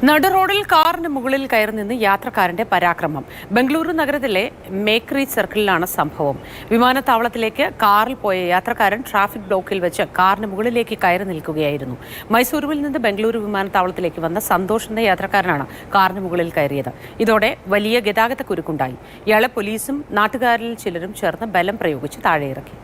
നടുറോഡിൽ കാറിന് മുകളിൽ കയറി നിന്ന് യാത്രക്കാരന്റെ പരാക്രമം. ബംഗളൂരു നഗരത്തിലെ മേക്രി സർക്കിളിലാണ് സംഭവം. വിമാനത്താവളത്തിലേക്ക് കാറിൽ പോയ യാത്രക്കാരൻ ട്രാഫിക് ബ്ലോക്കിൽ വെച്ച് കാറിന് മുകളിലേക്ക് കയറി നിൽക്കുകയായിരുന്നു. മൈസൂരുവിൽ നിന്ന് ബംഗളൂരു വിമാനത്താവളത്തിലേക്ക് വന്ന സന്തോഷ് എന്ന യാത്രക്കാരനാണ് കാറിന് മുകളിൽ കയറിയത്. ഇതോടെ വലിയ ഗതാഗത കുരുക്കുണ്ടായി. ഇയാളെ പോലീസും നാട്ടുകാരിൽ ചിലരും ചേർന്ന് ബലം പ്രയോഗിച്ച് താഴെയിറക്കി.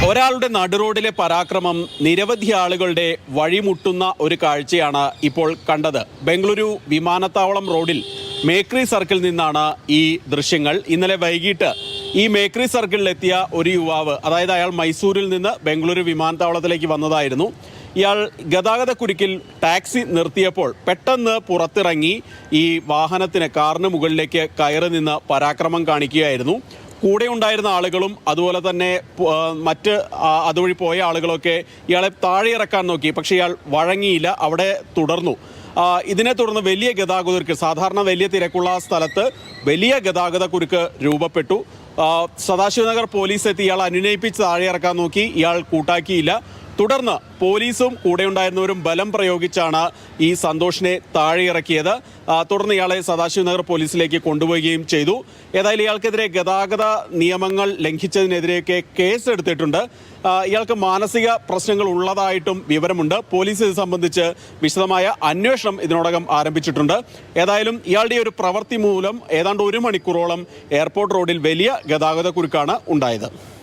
ഒരാളുടെ നടുറോഡിലെ പരാക്രമം നിരവധി ആളുകളുടെ വഴിമുട്ടുന്ന ഒരു കാഴ്ചയാണ് ഇപ്പോൾ കണ്ടത്. ബംഗളൂരു വിമാനത്താവളം റോഡിൽ മേക്രി സർക്കിളിൽ നിന്നാണ് ഈ ദൃശ്യങ്ങൾ. ഇന്നലെ വൈകിട്ട് ഈ മേക്രി സർക്കിളിലെത്തിയ ഒരു യുവാവ്, അതായത് അയാൾ മൈസൂരിൽ നിന്ന് ബംഗളൂരു വിമാനത്താവളത്തിലേക്ക് വന്നതായിരുന്നു. ഇയാൾ ഗതാഗത കുരുക്കിൽ ടാക്സി നിർത്തിയപ്പോൾ പെട്ടെന്ന് പുറത്തിറങ്ങി ഈ വാഹനത്തിന് കാറിന് മുകളിലേക്ക് കയറി നിന്ന് പരാക്രമം കാണിക്കുകയായിരുന്നു. കൂടെ ഉണ്ടായിരുന്ന ആളുകളും അതുപോലെ തന്നെ മറ്റ് അതുവഴി പോയ ആളുകളൊക്കെ ഇയാളെ താഴെ ഇറക്കാൻ നോക്കി. പക്ഷേ ഇയാൾ വഴങ്ങിയില്ല, അവിടെ തുടർന്നു. ഇതിനെ തുടർന്ന് വലിയ ഗതാഗത കുരുക്ക്, സാധാരണ വലിയ തിരക്കുള്ള സ്ഥലത്ത് വലിയ ഗതാഗത കുരുക്ക് രൂപപ്പെട്ടു. സദാശിവനഗർ പോലീസ് എത്തി ഇയാൾ അനുനയിപ്പിച്ച് താഴെ ഇറക്കാൻ നോക്കി. ഇയാൾ കൂട്ടാക്കിയില്ല. തുടർന്ന് പോലീസും കൂടെ ഉണ്ടായിരുന്നവരും ബലം പ്രയോഗിച്ചാണ് ഈ സന്തോഷിനെ താഴെ ഇറക്കിയത്. തുടർന്ന് ഇയാളെ സദാശിവനഗർ പോലീസിലേക്ക് കൊണ്ടുപോവുകയും ചെയ്തു. ഏതായാലും ഇയാൾക്കെതിരെ ഗതാഗത നിയമങ്ങൾ ലംഘിച്ചതിനെതിരെയൊക്കെ കേസ് എടുത്തിട്ടുണ്ട്. ഇയാൾക്ക് മാനസിക പ്രശ്നങ്ങൾ ഉള്ളതായിട്ടും വിവരമുണ്ട്. പോലീസ് ഇത് സംബന്ധിച്ച് വിശദമായ അന്വേഷണം ഇതിനോടകം ആരംഭിച്ചിട്ടുണ്ട്. ഏതായാലും ഇയാളുടെ ഒരു പ്രവൃത്തി മൂലം ഏതാണ്ട് 1 മണിക്കൂറോളം എയർപോർട്ട് റോഡിൽ വലിയ ഗതാഗത കുരുക്കാണ് ഉണ്ടായത്.